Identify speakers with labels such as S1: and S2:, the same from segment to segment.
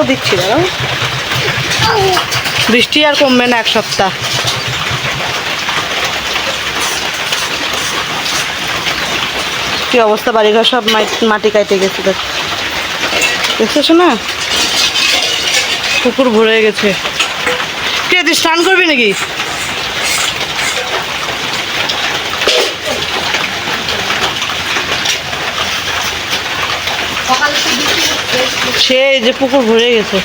S1: আরও দিচ্ছি দাঁড়াও, বৃষ্টি আর কমবে না এক সপ্তাহ। কি অবস্থা, বাড়িঘর সব মাটি কাটে গেছে, দেখতেছো না? পুকুর ভরে গেছে। কে তুই স্নান করবি নাকি? সে যে পুকুর ভরে গেছে,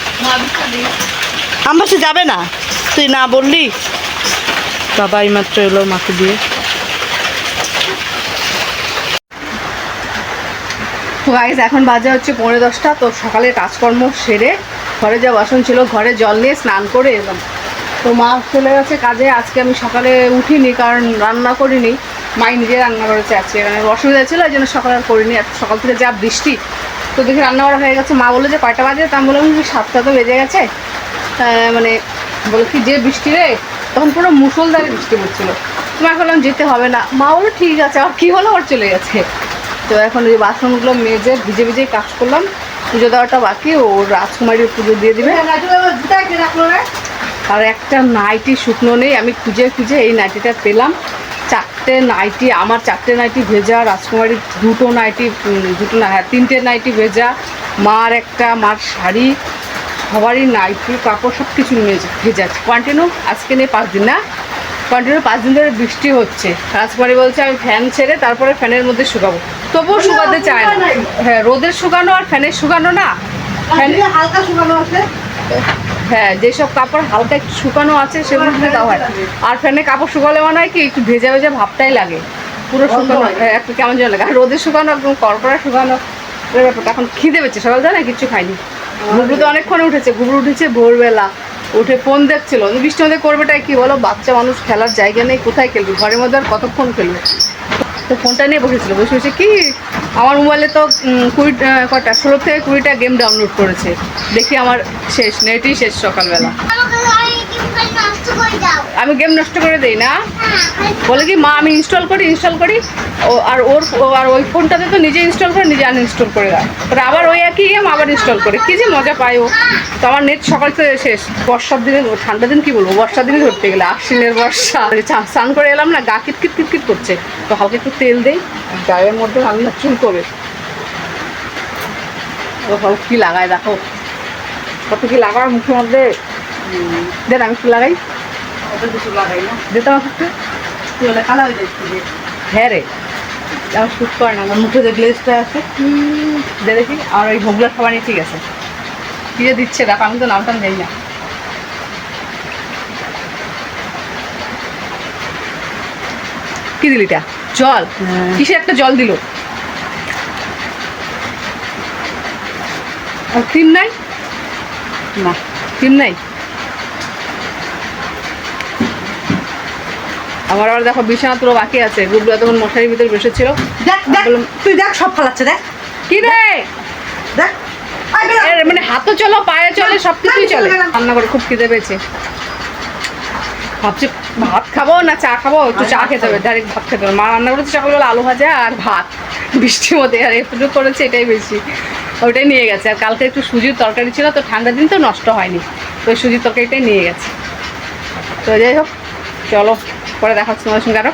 S1: আমবাসে যাবে না, তুই না বললি। বাবা এইমাত্র এলো মাকে দিয়ে। গাইস এখন বাজে হচ্ছে 9:30। তো সকালে কাজকর্ম সেরে ঘরে যা বাসন ছিল ঘরে জল নিয়ে স্নান করে এলাম। তো মা চলে গেছে কাজে। আজকে আমি সকালে উঠিনি, কারণ রান্না করিনি, মাই নিজে রান্না করেছে আজকে, কারণ অসুবিধা ছিল এই জন্য সকালে আর করিনি। সকাল থেকে যা বৃষ্টি, তো দেখি রান্না করা হয়ে গেছে। মা বলে যে কয়টা বাজে, তা আমি বললাম 7টা তো বেজে গেছে। মানে বলে কি যে বৃষ্টি রে, তখন পুরো মুষলধারে বৃষ্টি পড়ছিল। মা বললাম যেতে হবে না, মা বললো ঠিক আছে। আর কী হলো, আর চলে গেছে। তো এখন ওই বাসনগুলো মেজে ভিজে ভিজেই কাজ করলাম। পুজো দেওয়াটা বাকি, ও রাজকুমারীর পুজো দিয়ে দিবে। আর একটা নাইটি শুকনো নেই, আমি খুঁজে খুঁজে এই নাইটিটা পেলাম। 4টে নাইটি, আমার 4টে নাইটি ভেজা, রাজকুমারীর 2টো নাইটি, 2টো না, হ্যাঁ 3টে নাইটি ভেজা, মার একটা, মার শাড়ি, সবারই নাইটি কাপড় সব কিছু ভেজা। কন্টিনিউ আজকে নেই 5 দিন, না কন্টিনিউ 5 দিন ধরে বৃষ্টি হচ্ছে। রাজকুমারী বলছে আমি ফ্যান ছেড়ে তারপরে ফ্যানের মধ্যে শুকাবো, তবুও শুকাতে চায় না। হ্যাঁ, রোদের শুকানো আর ফ্যানের শুকানো না, হালকা শুকানো আছে। হ্যাঁ, যেসব কাপড় হালকা একটু শুকানো আছে সেগুলো দেওয়া হয়। আর ফ্যানে কাপড় শুকালে মনে হয় কি একটু ভেজা ভেজা ভাবটাই লাগে, পুরো শুকানো একটু কেমন যেন লাগে। আর রোদের শুকানো একদম কড়কড়া শুকানো ব্যাপারটা। এখন খিদে পেয়েছে, সকাল জানে কিচ্ছু খাইনি। গুবলু তো অনেকক্ষণ উঠেছে, গুবলু উঠেছে ভোরবেলা, উঠে ফোন দেখছিল। বৃষ্টির মধ্যে করবেটাই কি বলো, বাচ্চা মানুষ, খেলার জায়গা নেই, কোথায় খেলবে, ঘরের মধ্যে আর কতক্ষণ খেলবে। তো ফোনটা নিয়ে বসেছিল, বসে বসে কি আমার মোবাইলে তো 16 থেকে 20টা গেম ডাউনলোড করেছে। দেখি আমার শেষ, নেটই শেষ সকালবেলা। আমি গেম নষ্ট করে দেই না, বলে কি মা আমি ইনস্টল করি আর ওই ফোনটাতে তো নিজে ইনস্টল করে নিজে আনইনস্টল করে দেয়, আবার ওই একই গেম আবার ইনস্টল করে, কি যে মজা পায় ও। তো আমার নেট সকাল থেকে শেষ। বর্ষার দিনে, ঠান্ডা দিন কি বলবো, বর্ষার দিনে ধরতে গেলে আশ্বিনের বর্ষা। স্নান করে এলাম না, গা কিটকিট কিটকিট করছে, তো হালকা একটু তেল দেই গায়ের মধ্যে, রান্না চুল করে কি লাগায় দেখো, কত কি লাগায় মুখের মধ্যে। দেন আমি কি লাগাই, কিছু লাগাই না, যেতে আমার কালা হয়ে যাচ্ছে। হ্যাঁ রে, আমার শ্যুট করে না, আমার মুখে যে গ্লেজটা আছে দেখি। আর ওই ভোগলার খাবারই ঠিক আছে, কি যে দিচ্ছে দেখ, আমি তো নামটাম যাই না। কি দিলিটা জল, কিসে একটা জল দিল। আর ক্রিম নাই, না ক্রিম নাই। আমার আবার দেখো বিছানা তুলো বাকি আছে, গুবলু তখন মশারির ভিতরে বসেছিল। তুই দেখ সব ফালাচ্ছে, দেখ কি রে, দেখ মানে হাতও চলো পায়ে চলে, সব কিছুই চলে। রান্না করে খুব খিদে পেয়েছে, ভাবছি ভাত খাবো না চা খাবো, একটু চা খেতে হবে, ডাইরেক্ট ভাত খেতে হবে। মা রান্না করেছে সকালবেলা আলু ভাজা আর ভাত, বৃষ্টির মধ্যে আর একটু করেছে, এটাই বেশি, ওইটাই নিয়ে গেছে। আর কালকে একটু সুজির তরকারি ছিল, তো ঠান্ডা দিন তো নষ্ট হয়নি, তো ওই সুজির তরকারিটাই নিয়ে গেছে। তো যাই হোক, চলো পরে দেখাচ্ছি তোমার সঙ্গে আরো।